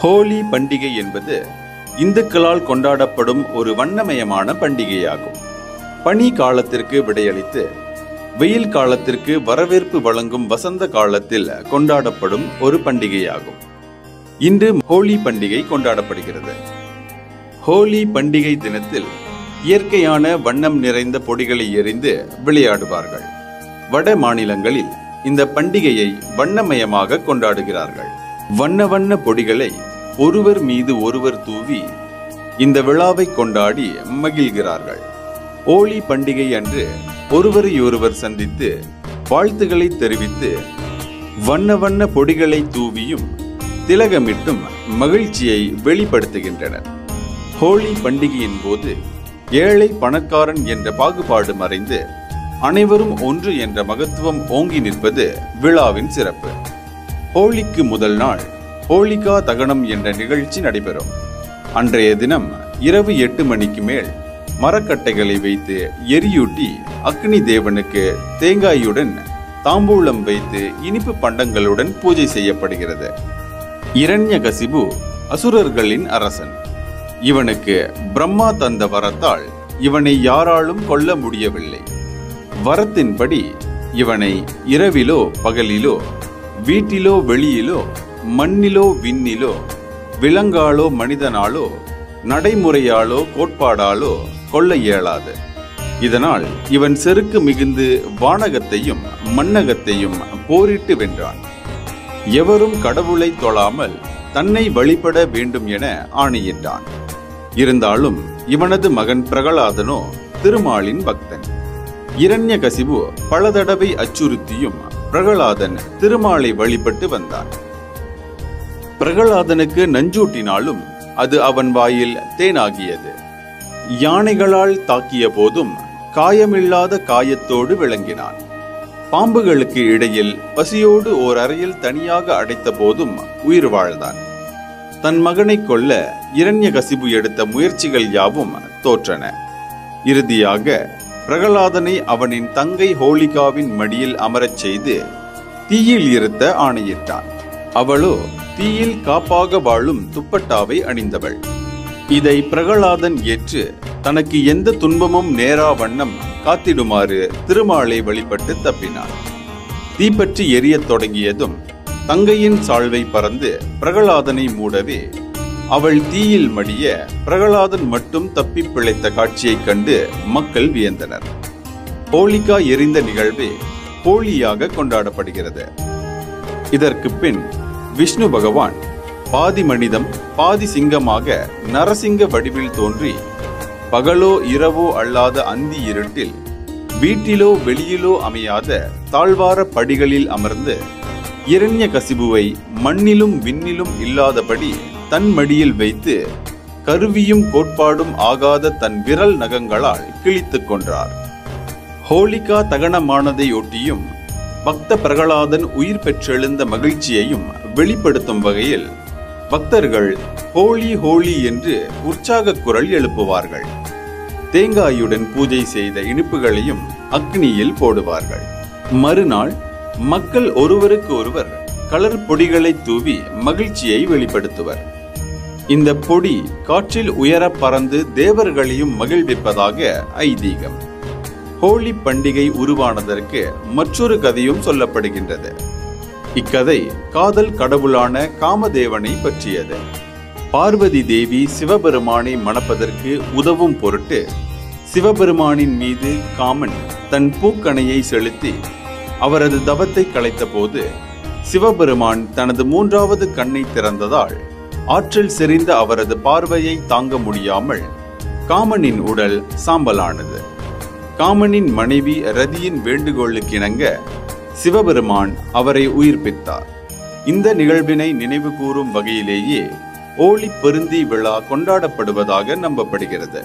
ஹோலி பண்டிகை என்பது இந்துக்களால் கொண்டாடப்படும் ஒரு வண்ணமயமான பண்டிகையாகும். பனி காலத்திற்கு விடையளித்து வெயில் காலத்திற்கு வரவேற்பு வழங்கும் வசந்த காலத்தில் கொண்டாடப்படும் ஒரு பண்டிகையாகும். இன்று ஹோலி பண்டிகை கொண்டாடப்படுகிறது. ஹோலி பண்டிகை தினத்தில் இயற்கையான வண்ணம் நிறைந்த பொடிகளை எறிந்து விளையாடுவார்கள். வட மாநிலங்களில் இந்த பண்டிகையை வண்ணமயமாக கொண்டாடுகிறார்கள். வண்ண வண்ண பொடிகளை ஒருவர் மீது ஒருவர் தூவி இந்த விழாவை கொண்டாடி மகிழ்கிறார்கள். ஹோலி பண்டிகை அன்று ஒருவரையொருவர் சந்தித்து வாழ்த்துக்களை தெரிவித்து வண்ண வண்ண பொடிகளை தூவியும் திலகமிட்டும் மகிழ்ச்சியை வெளிப்படுத்துகின்றனர். ஹோலி பண்டிகையின் போது ஏழை பணக்காரன் என்ற பாகுபாடு மறைந்து அனைவரும் ஒன்று என்ற மகத்துவம் ஓங்கி நிற்பது விழாவின் சிறப்பு. ஹோலிக்கு முதல் நாள் ஹோலிகா தகனம் என்ற நிகழ்ச்சி நடைபெறும். அன்றைய தினம் இரவு 8 மணிக்கு மேல் மரக்கட்டைகளை வைத்து எரியூட்டி அக்னி தேவனுக்கு தேங்காயுடன் தாம்பூலம் வைத்து இனிப்பு பண்டங்களுடன் பூஜை செய்யப்படுகிறது. இரண்யகசிபு அசுரர்களின் அரசன். இவனுக்கு பிரம்மா தந்த வரத்தால் இவனை யாராலும் கொல்ல முடியவில்லை. வரத்தின்படி இவனை இரவிலோ பகலிலோ வீட்டிலோ வெளியிலோ மண்ணிலோ விண்ணிலோ விலங்காலோ மனிதனாலோ நடைமுறையாலோ கோட்பாடாலோ கொல்ல இயலாது. இதனால் இவன் செருக்கு மிகுந்து வானகத்தையும் மண்ணகத்தையும் போரிட்டு வென்றான். எவரும் கடவுளை தொழாமல் தன்னை வழிபட வேண்டும் என ஆணையிட்டான். இருந்தாலும் இவனது மகன் பிரகலாதனோ திருமாலின் பக்தன். இரண்யகசிபு பல தடவை அச்சுறுத்தியும் பிரகலாதன் திருமாலை வழிபட்டு வந்தான். பிரகலாதனுக்கு நஞ்சூட்டினாலும் அது அவன் வாயில் தேனாகியது. யானைகளால் தாக்கிய போதும் காயமில்லாத காயத்தோடு விளங்கினான். பாம்புகளுக்கு இடையில் பசியோடு ஓர் அறையில் தனியாக அடைத்த போதும் உயிர் வாழ்ந்தான். தன் மகனை கொல்ல இரண்யகசிபு எடுத்த முயற்சிகள் யாவும் தோற்றன. இறுதியாக பிரகலாதனை அவனின் தங்கை ஹோலிகாவின் மடியில் அமரச் செய்து தீயில் இருத்த ஆணையிட்டான். அவளோ தீயில் காப்பாக வாழும் துப்பட்டாவை அணிந்தவள். இதை பிரகலாதன் ஏற்று தனக்கு எந்த துன்பமும் நேரா வண்ணம் காத்திடுமாறு திருமாலை வழிபட்டு தப்பினான். தீப்பற்றி எரியத் தொடங்கியதும் தங்கையின் சால்வை பறந்து பிரகலாதனை மூடவே அவள் தீயில் மடிய பிரகலாதன் மட்டும் தப்பி பிழைத்த காட்சியைக் கண்டு மக்கள் வியந்தனர். ஹோலிகா எரிந்த நிகழ்வே ஹோலியாக கொண்டாடப்படுகிறது. இதற்கு பின் விஷ்ணு பகவான் பாதி மனிதம் பாதி சிங்கமாக நரசிங்க வடிவில் தோன்றி பகலோ இரவோ அல்லாத அந்தி இருட்டில் வீட்டிலோ வெளியிலோ அமையாத தாழ்வார படிகளில் அமர்ந்து இரண்யகசிபுவை மண்ணிலும் விண்ணிலும் இல்லாதபடி தன் மடியில் வைத்து கருவியும் கோட்பாடும் ஆகாத தன் விரல் நகங்களால் கிழித்துக் கொன்றார். ஹோலிகா தகனமானதை ஒட்டியும் பக்த பிரகலாதன் உயிர் பெற்றெழுந்த மகிழ்ச்சியையும் வெளிப்படுத்தும் வகையில் பக்தர்கள் ஹோலி ஹோலி என்று உற்சாக குரல் எழுப்புவார்கள். தேங்காயுடன் பூஜை செய்த இனிப்புகளையும் அக்னியில் போடுவார்கள். மறுநாள் மக்கள் ஒருவருக்கு ஒருவர் கலர் பொடிகளை தூவி மகிழ்ச்சியை வெளிப்படுத்துவர். இந்த பொடி காற்றில் உயர பறந்து தேவர்களையும் மகிழ்விப்பதாக ஐதீகம். ஹோலி பண்டிகை உருவானதற்கு மற்றொரு கதையும் சொல்லப்படுகின்றது. இக்கதை காதல் கடவுளான காமதேவனை பற்றியது. பார்வதி தேவி சிவபெருமானை மணப்பதற்கு உதவும் பொருட்டு சிவபெருமானின் மீது காமன் தன் பூக்கணையை செலுத்தி அவரது தவத்தை கலைத்த போது சிவபெருமான் தனது 3வது கண்ணை திறந்ததால் ஆற்றல் செறிந்த அவரது பார்வையை தாங்க முடியாமல் காமனின் உடல் சாம்பலானது. காமனின் மனைவி ரதியின் வேண்டுகோளுக்கிணங்க சிவபெருமான் அவரை உயிர்ப்பித்தார். இந்த நிகழ்வினை நினைவு கூறும் வகையிலேயே ஹோலி பெருந்தி விழா கொண்டாடப்படுவதாக நம்பப்படுகிறது.